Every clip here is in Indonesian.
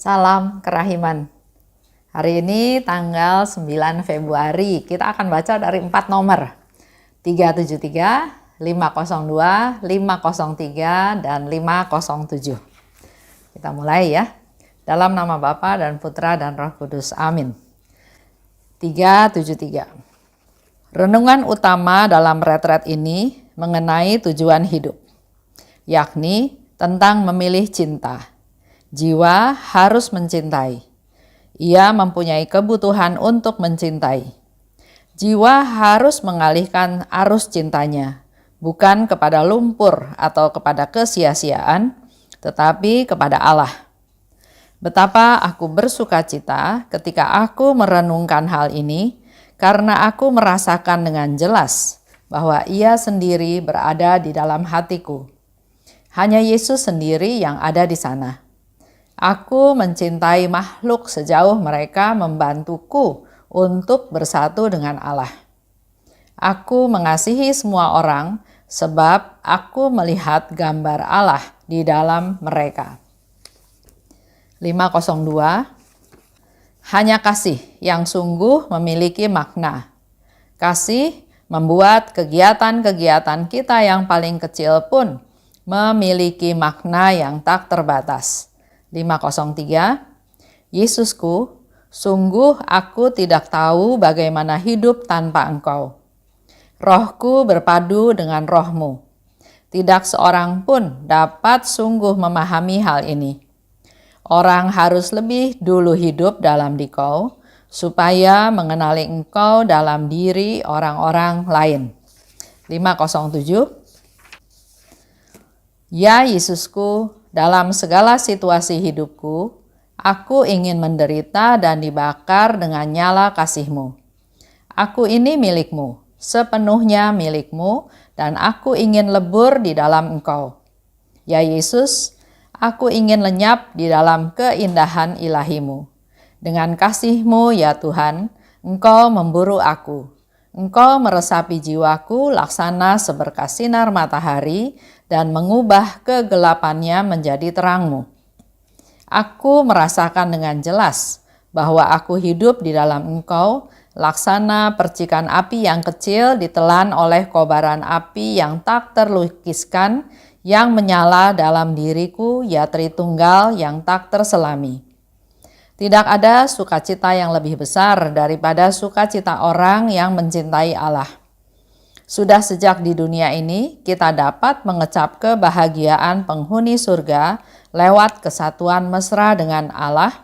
Salam kerahiman. Hari ini tanggal 9 Februari, kita akan baca dari 4 nomor. 373, 502, 503, dan 507. Kita mulai ya. Dalam nama Bapa dan Putra dan Roh Kudus. Amin. 373. Renungan utama dalam retret ini mengenai tujuan hidup, yakni tentang memilih cinta. Jiwa harus mencintai. Ia mempunyai kebutuhan untuk mencintai. Jiwa harus mengalihkan arus cintanya, bukan kepada lumpur atau kepada kesia-siaan, tetapi kepada Allah. Betapa aku bersuka cita ketika aku merenungkan hal ini, karena aku merasakan dengan jelas bahwa Ia sendiri berada di dalam hatiku. Hanya Yesus sendiri yang ada di sana. Aku mencintai makhluk sejauh mereka membantuku untuk bersatu dengan Allah. Aku mengasihi semua orang sebab aku melihat gambar Allah di dalam mereka. 502. Hanya kasih yang sungguh memiliki makna. Kasih membuat kegiatan-kegiatan kita yang paling kecil pun memiliki makna yang tak terbatas. 503. Yesusku, sungguh aku tidak tahu bagaimana hidup tanpa Engkau. Rohku berpadu dengan rohmu. Tidak seorang pun dapat sungguh memahami hal ini. Orang harus lebih dulu hidup dalam Dikau, supaya mengenali Engkau dalam diri orang-orang lain. 507. Ya Yesusku, dalam segala situasi hidupku, aku ingin menderita dan dibakar dengan nyala kasih-Mu. Aku ini milik-Mu, sepenuhnya milik-Mu, dan aku ingin lebur di dalam Engkau. Ya Yesus, aku ingin lenyap di dalam keindahan ilahi-Mu. Dengan kasih-Mu ya Tuhan, Engkau memburu aku. Engkau meresapi jiwaku laksana seberkas sinar matahari dan mengubah kegelapannya menjadi terang-Mu. Aku merasakan dengan jelas bahwa aku hidup di dalam Engkau, laksana percikan api yang kecil ditelan oleh kobaran api yang tak terlukiskan yang menyala dalam diriku, ya Tritunggal yang tak terselami. Tidak ada sukacita yang lebih besar daripada sukacita orang yang mencintai Allah. Sudah sejak di dunia ini, kita dapat mengecap kebahagiaan penghuni surga lewat kesatuan mesra dengan Allah,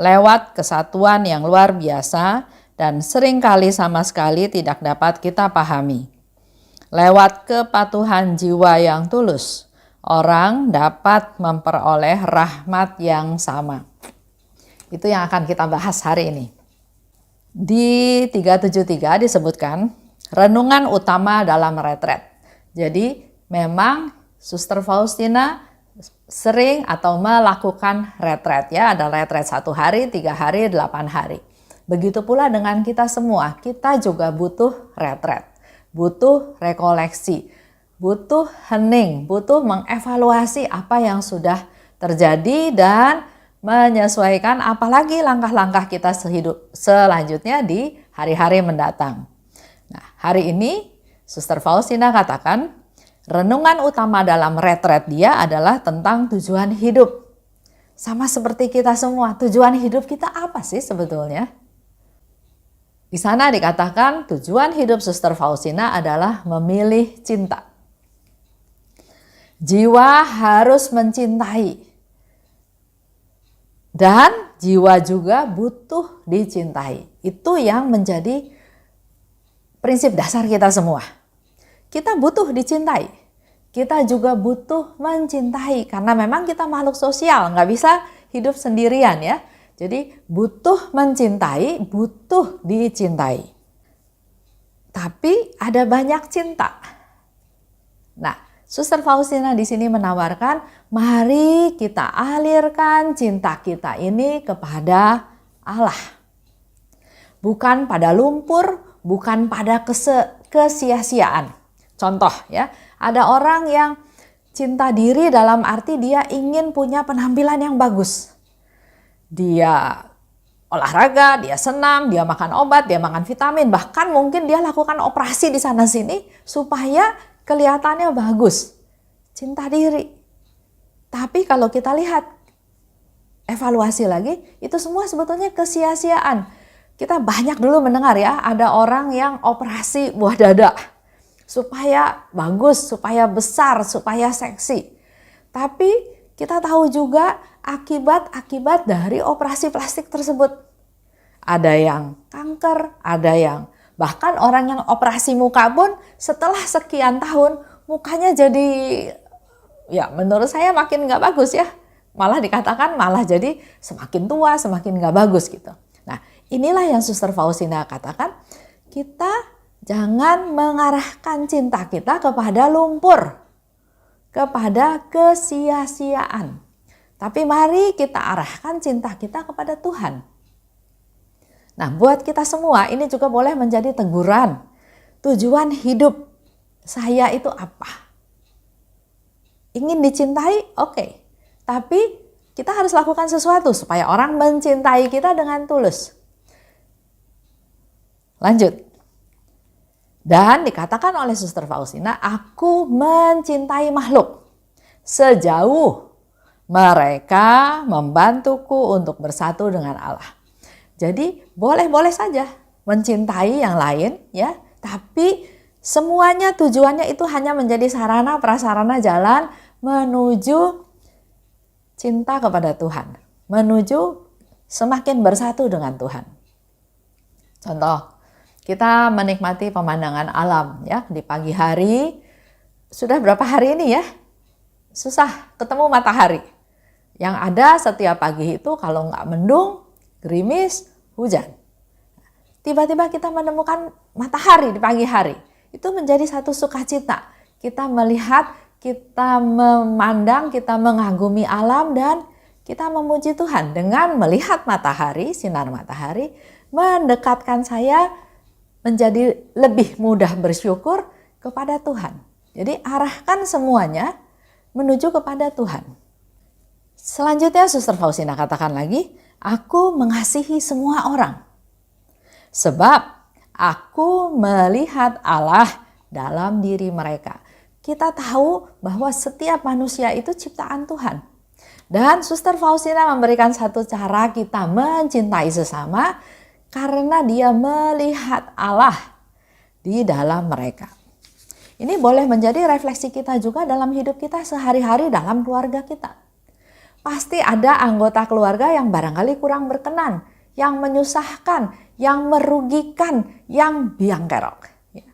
lewat kesatuan yang luar biasa dan seringkali sama sekali tidak dapat kita pahami. Lewat kepatuhan jiwa yang tulus, orang dapat memperoleh rahmat yang sama. Itu yang akan kita bahas hari ini. Di 373 disebutkan renungan utama dalam retret. Jadi memang Suster Faustina sering atau melakukan retret ya. Ada retret 1 hari, 3 hari, 8 hari. Begitu pula dengan kita semua. Kita juga butuh retret, butuh rekoleksi, butuh hening, butuh mengevaluasi apa yang sudah terjadi dan menyesuaikan apalagi langkah-langkah kita selanjutnya di hari-hari mendatang. Nah, hari ini Suster Faustina katakan renungan utama dalam retret dia adalah tentang tujuan hidup. Sama seperti kita semua, tujuan hidup kita apa sih sebetulnya? Di sana dikatakan tujuan hidup Suster Faustina adalah memilih cinta. Jiwa harus mencintai. Dan jiwa juga butuh dicintai. Itu yang menjadi prinsip dasar kita semua. Kita butuh dicintai. Kita juga butuh mencintai. Karena memang kita makhluk sosial. Nggak bisa hidup sendirian ya. Jadi butuh mencintai, butuh dicintai. Tapi ada banyak cinta. Nah, Suster Faustina di sini menawarkan, mari kita alirkan cinta kita ini kepada Allah. Bukan pada lumpur, bukan pada kesia-siaan. Contoh ya, ada orang yang cinta diri dalam arti dia ingin punya penampilan yang bagus. dia olahraga, dia senam, dia makan obat, dia makan vitamin, bahkan mungkin dia lakukan operasi di sana sini supaya kelihatannya bagus. Cinta diri. Tapi kalau kita lihat, evaluasi lagi, itu semua sebetulnya kesia-siaan. Kita banyak dulu mendengar ya, ada orang yang operasi buah dada supaya bagus, supaya besar, supaya seksi. Tapi kita tahu juga akibat-akibat dari operasi plastik tersebut. Ada yang kanker, ada yang bahkan orang yang operasi muka pun setelah sekian tahun mukanya jadi, ya menurut saya makin nggak bagus ya. Malah dikatakan malah jadi semakin tua, semakin nggak bagus gitu. Nah, inilah yang Suster Faustina katakan, kita jangan mengarahkan cinta kita kepada lumpur, kepada kesia-siaan. Tapi mari kita arahkan cinta kita kepada Tuhan. Nah, buat kita semua ini juga boleh menjadi teguran. Tujuan hidup saya itu apa? Ingin dicintai? Oke. Tapi kita harus lakukan sesuatu supaya orang mencintai kita dengan tulus. Lanjut. Dan dikatakan oleh Suster Faustina, aku mencintai makhluk sejauh mereka membantuku untuk bersatu dengan Allah. Jadi boleh-boleh saja mencintai yang lain ya, tapi semuanya tujuannya itu hanya menjadi sarana prasarana jalan menuju cinta kepada Tuhan, menuju semakin bersatu dengan Tuhan. Contoh, kita menikmati pemandangan alam ya di pagi hari. Sudah berapa hari ini ya? Susah ketemu matahari. Yang ada setiap pagi itu kalau nggak mendung, gerimis, hujan. Tiba-tiba kita menemukan matahari di pagi hari. Itu menjadi satu sukacita. Kita melihat, kita memandang, kita mengagumi alam dan kita memuji Tuhan. Dengan melihat matahari, sinar matahari, mendekatkan saya menjadi lebih mudah bersyukur kepada Tuhan. Jadi arahkan semuanya menuju kepada Tuhan. Selanjutnya Suster Faustina katakan lagi, aku mengasihi semua orang. Sebab aku melihat Allah dalam diri mereka. Kita tahu bahwa setiap manusia itu ciptaan Tuhan. Dan Suster Faustina memberikan satu cara kita mencintai sesama karena dia melihat Allah di dalam mereka. Ini boleh menjadi refleksi kita juga dalam hidup kita sehari-hari dalam keluarga kita. Pasti ada anggota keluarga yang barangkali kurang berkenan, yang menyusahkan, yang merugikan, yang biang kerok. Ya.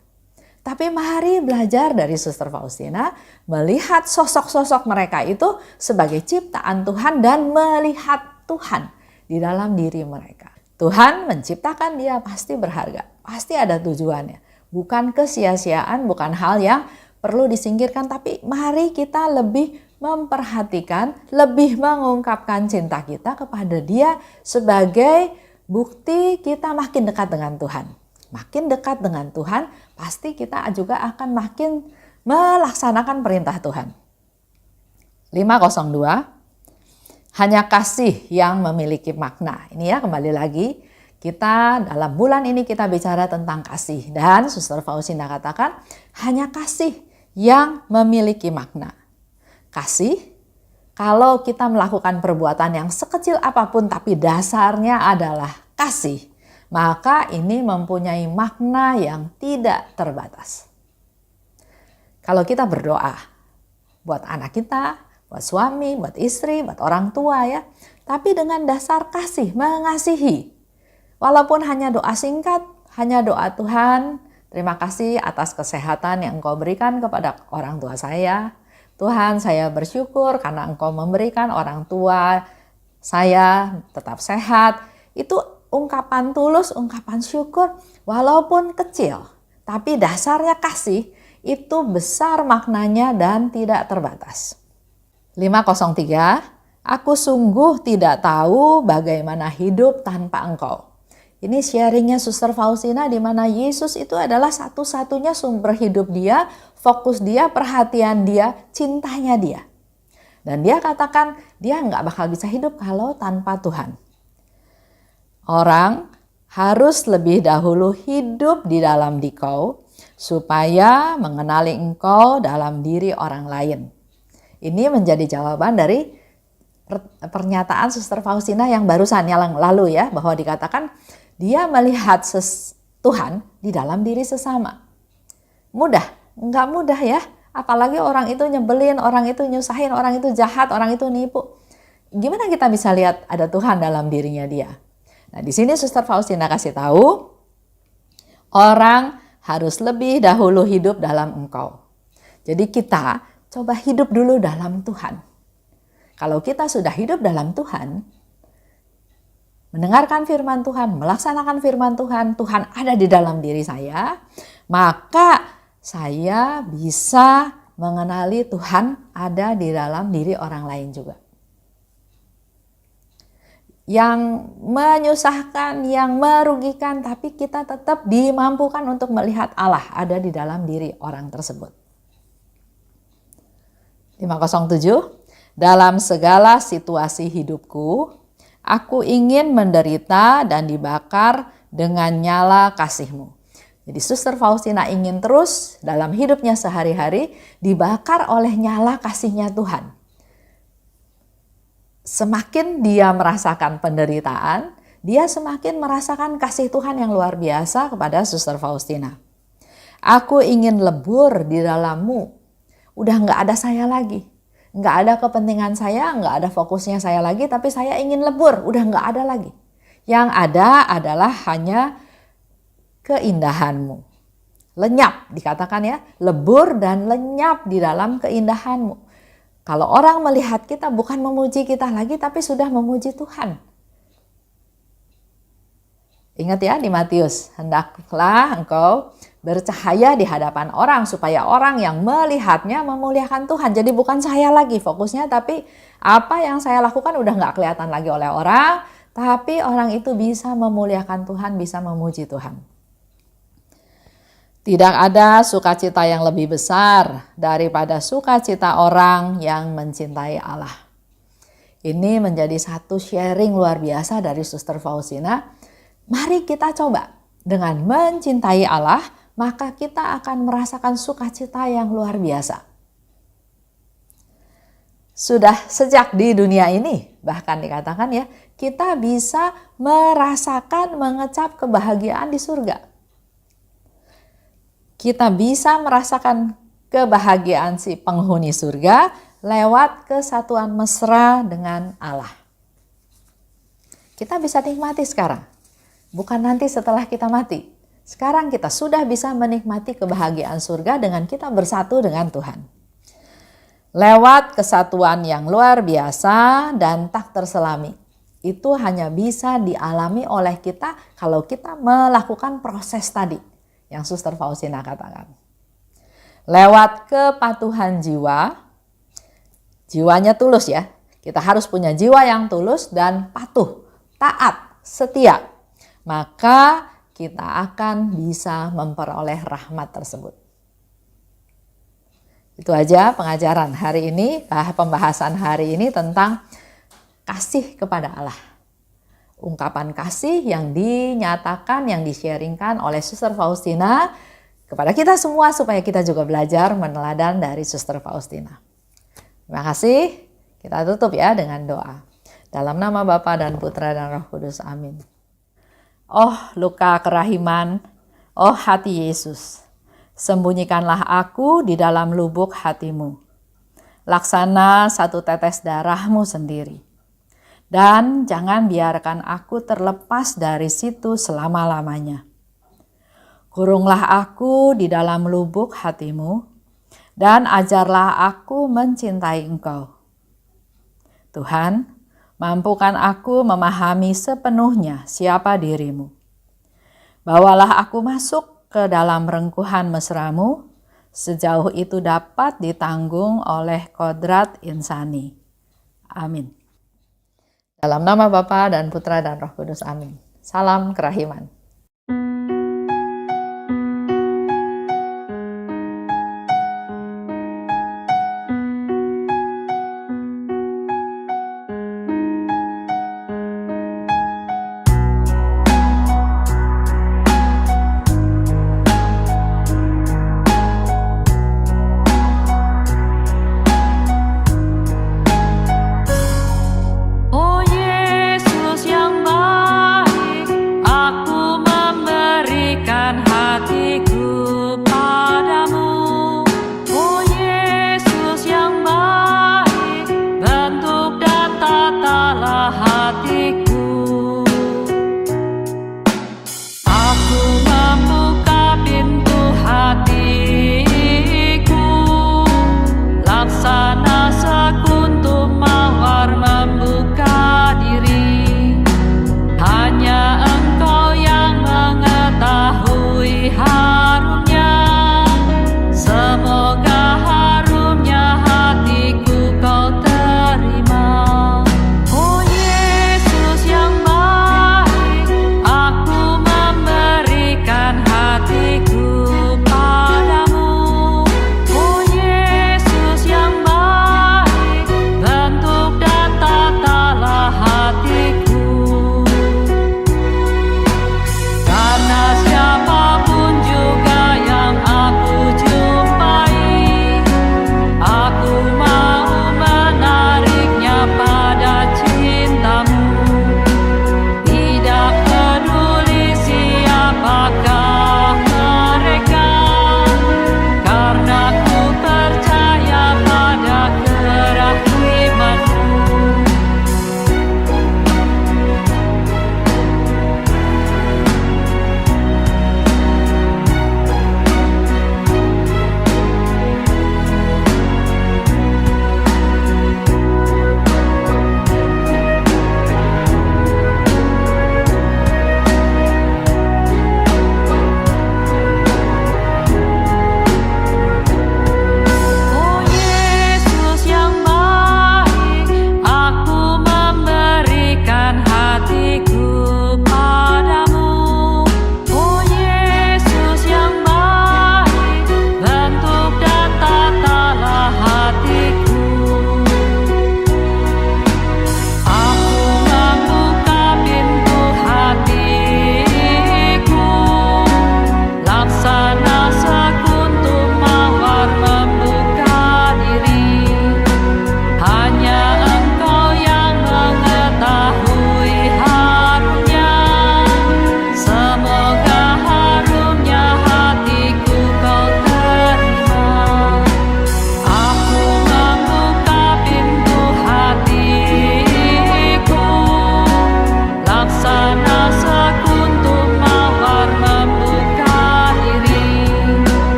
Tapi mari belajar dari Suster Faustina, melihat sosok-sosok mereka itu sebagai ciptaan Tuhan dan melihat Tuhan di dalam diri mereka. Tuhan menciptakan dia pasti berharga, pasti ada tujuannya. Bukan kesia-siaan, bukan hal yang perlu disingkirkan, tapi mari kita lebih memperhatikan, lebih mengungkapkan cinta kita kepada dia sebagai bukti kita makin dekat dengan Tuhan. Makin dekat dengan Tuhan, pasti kita juga akan makin melaksanakan perintah Tuhan. 502. Hanya kasih yang memiliki makna. Ini ya, kembali lagi kita dalam bulan ini kita bicara tentang kasih. Dan Suster Faustina katakan hanya kasih yang memiliki makna. Kasih, kalau kita melakukan perbuatan yang sekecil apapun tapi dasarnya adalah kasih, maka ini mempunyai makna yang tidak terbatas. Kalau kita berdoa buat anak kita, buat suami, buat istri, buat orang tua ya. Tapi dengan dasar kasih, mengasihi. Walaupun hanya doa singkat, hanya doa Tuhan, terima kasih atas kesehatan yang Engkau berikan kepada orang tua saya. Tuhan, saya bersyukur karena Engkau memberikan orang tua saya tetap sehat. Itu ungkapan tulus, ungkapan syukur walaupun kecil. Tapi dasarnya kasih itu besar maknanya dan tidak terbatas. 503, aku sungguh tidak tahu bagaimana hidup tanpa Engkau. Ini sharingnya Suster Faustina di mana Yesus itu adalah satu-satunya sumber hidup dia, fokus dia, perhatian dia, cintanya dia. Dan dia katakan dia nggak bakal bisa hidup kalau tanpa Tuhan. Orang harus lebih dahulu hidup di dalam Dikau supaya mengenali Engkau dalam diri orang lain. Ini menjadi jawaban dari pernyataan Suster Faustina yang barusan yang lalu ya, bahwa dikatakan dia melihat Tuhan di dalam diri sesama. Mudah? Enggak mudah ya. Apalagi orang itu nyebelin, orang itu nyusahin, orang itu jahat, orang itu nipu. Gimana kita bisa lihat ada Tuhan dalam dirinya dia? Nah, di sini Suster Faustina kasih tahu, orang harus lebih dahulu hidup dalam Engkau. Jadi kita coba hidup dulu dalam Tuhan. Kalau kita sudah hidup dalam Tuhan, mendengarkan firman Tuhan, melaksanakan firman Tuhan, Tuhan ada di dalam diri saya, maka saya bisa mengenali Tuhan ada di dalam diri orang lain juga. Yang menyusahkan, yang merugikan, tapi kita tetap dimampukan untuk melihat Allah ada di dalam diri orang tersebut. 507, dalam segala situasi hidupku, aku ingin menderita dan dibakar dengan nyala kasih-Mu. Jadi Suster Faustina ingin terus dalam hidupnya sehari-hari dibakar oleh nyala kasih-Nya Tuhan. Semakin dia merasakan penderitaan, dia semakin merasakan kasih Tuhan yang luar biasa kepada Suster Faustina. Aku ingin lebur di dalam-Mu. Udah nggak ada saya lagi. Nggak ada kepentingan saya, nggak ada fokusnya saya lagi, tapi saya ingin lebur, udah nggak ada lagi. Yang ada adalah hanya keindahan-Mu. Lenyap dikatakan ya, lebur dan lenyap di dalam keindahan-Mu. Kalau orang melihat kita bukan memuji kita lagi, tapi sudah memuji Tuhan. Ingat ya di Matius, hendaklah engkau bercahaya di hadapan orang supaya orang yang melihatnya memuliakan Tuhan. Jadi bukan saya lagi fokusnya, tapi apa yang saya lakukan udah nggak kelihatan lagi oleh orang, tapi orang itu bisa memuliakan Tuhan, bisa memuji Tuhan. Tidak ada sukacita yang lebih besar daripada sukacita orang yang mencintai Allah. Ini menjadi satu sharing luar biasa dari Suster Faustina. Mari kita coba dengan mencintai Allah, maka kita akan merasakan sukacita yang luar biasa. Sudah sejak di dunia ini, bahkan dikatakan ya, kita bisa merasakan mengecap kebahagiaan di surga. Kita bisa merasakan kebahagiaan si penghuni surga lewat kesatuan mesra dengan Allah. Kita bisa nikmati sekarang, bukan nanti setelah kita mati. Sekarang kita sudah bisa menikmati kebahagiaan surga dengan kita bersatu dengan Tuhan. Lewat kesatuan yang luar biasa dan tak terselami. Itu hanya bisa dialami oleh kita kalau kita melakukan proses tadi yang Suster Faustina katakan. Lewat kepatuhan jiwa, jiwanya tulus ya. Kita harus punya jiwa yang tulus dan patuh, taat, setia. Maka kita akan bisa memperoleh rahmat tersebut. Itu aja pengajaran hari ini, pembahasan hari ini tentang kasih kepada Allah. Ungkapan kasih yang dinyatakan, yang di-sharingkan oleh Suster Faustina kepada kita semua supaya kita juga belajar meneladan dari Suster Faustina. Terima kasih. Kita tutup ya dengan doa. Dalam nama Bapa dan Putra dan Roh Kudus. Amin. Oh luka kerahiman, oh hati Yesus, sembunyikanlah aku di dalam lubuk hati-Mu. Laksana satu tetes darah-Mu sendiri. Dan jangan biarkan aku terlepas dari situ selama-lamanya. Kurunglah aku di dalam lubuk hati-Mu, dan ajarlah aku mencintai Engkau. Tuhan, mampukan aku memahami sepenuhnya siapa diri-Mu. Bawalah aku masuk ke dalam rengkuhan mesra-Mu, sejauh itu dapat ditanggung oleh kodrat insani. Amin. Dalam nama Bapa dan Putra dan Roh Kudus. Amin. Salam kerahiman.